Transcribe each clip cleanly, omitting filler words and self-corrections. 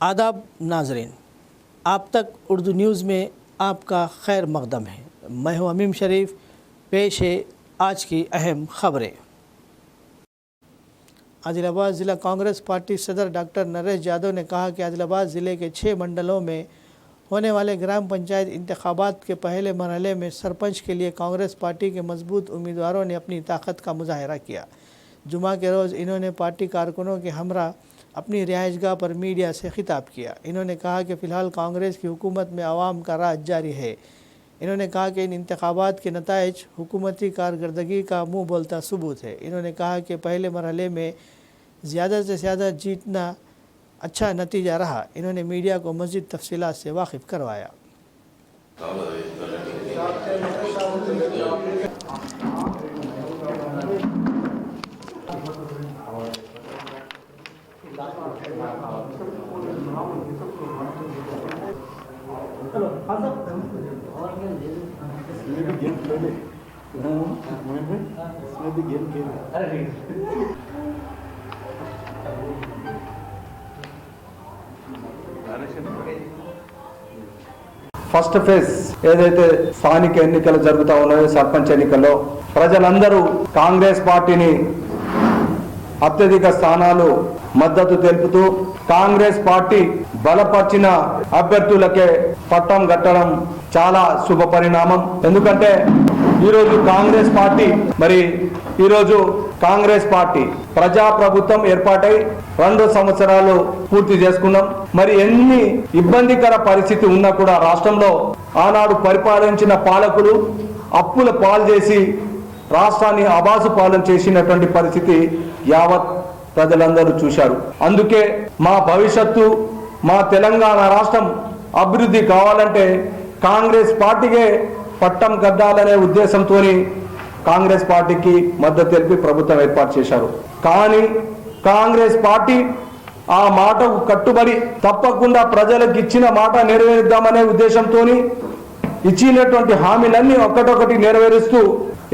आदाब नाजरीन, आप तक उर्दू न्यूज़ में आपका खैर मकदम है। मैं हूं अमीम शरीफ। पेश है आज की अहम खबरें। आदिलाबाद ज़िला कांग्रेस पार्टी सदर डॉक्टर नरेश यादव ने कहा कि आदिलाबाद ज़िले के 6 मंडलों में होने वाले ग्राम पंचायत इंतखाबात के पहले मरहले में सरपंच के लिए कांग्रेस पार्टी के मजबूत उम्मीदवारों ने अपनी ताकत का मुजाहरा किया। जुमा के रोज़ इन्होंने पार्टी कारकुनों के हमरा अपनी रिहाइशगाह पर मीडिया से खिताब किया। इन्होंने कहा कि फ़िलहाल कांग्रेस की हुकूमत में आवाम का राज जारी है। इन्होंने कहा कि इन इंतखाबात के नताइज हुकूमती कारकर्दगी का मुँह बोलता सबूत है। इन्होंने कहा कि पहले मरहले में ज़्यादा से ज़्यादा जीतना अच्छा नतीजा रहा। इन्होंने मीडिया को मज़ीद तफसीलात से वाकिफ़ करवाया। ఫస్ట్ ఫేజ్ ఏదైతే స్థానిక ఎన్నికలు జరుగుతా ఉన్నాయో సర్పంచ్ ఎన్నికల్లో ప్రజలందరూ కాంగ్రెస్ పార్టీని అత్యధిక స్థానాలు మద్దతు తెలుపుతూ కాంగ్రెస్ పార్టీ బలపరిచిన అభ్యర్థులకే పట్టం కట్టడం చాలా శుభ పరిణామం. ఎందుకంటే ఈరోజు కాంగ్రెస్ పార్టీ ప్రజాప్రభుత్వం ఏర్పాటై 2 సంవత్సరాలు పూర్తి చేసుకున్నాం. మరి ఎన్ని ఇబ్బందికర పరిస్థితి ఉన్నా కూడా రాష్ట్రంలో ఆనాడు పరిపాలించిన పాలకులు అప్పుల పాలు చేసి రాష్ట్రాన్ని అబాసు పాలన చేసినటువంటి పరిస్థితి యావత్ ప్రజలందరూ చూశారు. అందుకే మా భవిష్యత్తు, మా తెలంగాణ రాష్ట్రం అభివృద్ధి కావాలంటే కాంగ్రెస్ పార్టీకే పట్టం కట్టాలనే ఉద్దేశంతో కాంగ్రెస్ పార్టీకి మద్దతు తెలిపి ప్రభుత్వం ఏర్పాటు చేశారు. కానీ కాంగ్రెస్ పార్టీ ఆ మాటకు కట్టుబడి తప్పకుండా ప్రజలకు ఇచ్చిన మాట నెరవేరుద్దామనే ఉద్దేశంతో ఇచ్చినటువంటి హామీలన్నీ ఒక్కటొక్కటి నెరవేరుస్తూ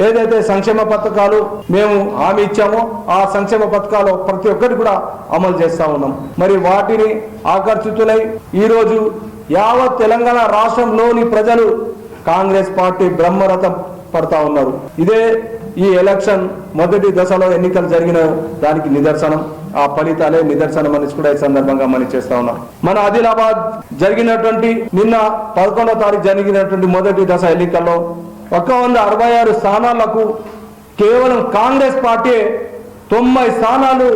ఏదైతే సంక్షేమ పథకాలు మేము హామీ ఇచ్చామో ఆ సంక్షేమ పథకాలు ప్రతి ఒక్కటి కూడా అమలు చేస్తా ఉన్నాం. మరి వాటిని ఆకర్షితులై ఈరోజు యావత్ తెలంగాణ రాష్ట్రంలోని ప్రజలు కాంగ్రెస్ పార్టీ బ్రహ్మరథం పడతా ఉన్నారు. ఇదే ఈ ఎలక్షన్ మొదటి దశలో ఎన్నికలు జరిగిన దానికి నిదర్శనం, ఆ ఫలితాలే నిదర్శనం అని కూడా ఈ సందర్భంగా మనం చేస్తా ఉన్నాం. మన ఆదిలాబాద్ జరిగినటువంటి నిన్న 11వ తారీఖు జరిగినటువంటి మొదటి దశ ఎన్నికల్లో 166 స్థానాలకు కేవలం కాంగ్రెస్ పార్టీ 90 స్థానాలు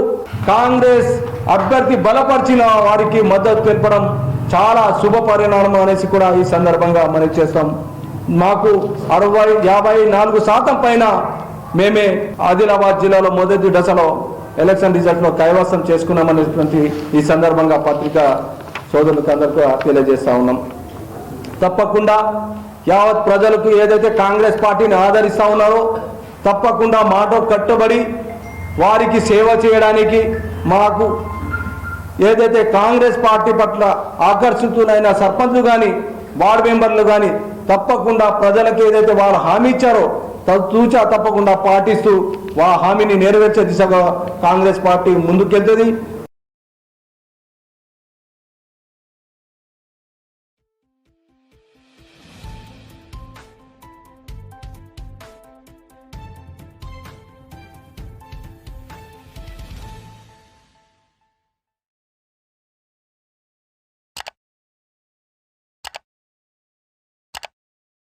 కాంగ్రెస్ అభ్యర్థి బలపరిచిన వారికి మద్దతు తెలపడం చాలా శుభ పరిణామం అనేసి కూడా ఈ సందర్భంగా మనం చేస్తాం. మాకు 54% పైన మేమే ఆదిలాబాద్ జిల్లాలో మొదటి దశలో ఎలక్షన్ రిజల్ట్లో కైవసం చేసుకున్నామనేటువంటి ఈ సందర్భంగా పత్రికా సోదరులకు అందరికీ తెలియజేస్తా ఉన్నాం. తప్పకుండా యావత్ ప్రజలకు ఏదైతే కాంగ్రెస్ పార్టీని ఆదరిస్తా ఉన్నారో తప్పకుండా మాట కట్టుబడి వారికి సేవ చేయడానికి మాకు ఏదైతే కాంగ్రెస్ పార్టీ పట్ల ఆకర్షితులైన సర్పంచ్లు కానీ వార్డు మెంబర్లు కానీ తప్పకుండా ప్రజలకు ఏదైతే వారు హామీ ఇచ్చారో తూచా తప్పకుండా పాటిస్తూ హామీని నెరవేర్చే దిశగా కాంగ్రెస్ పార్టీ ముందుకెళ్తుంది.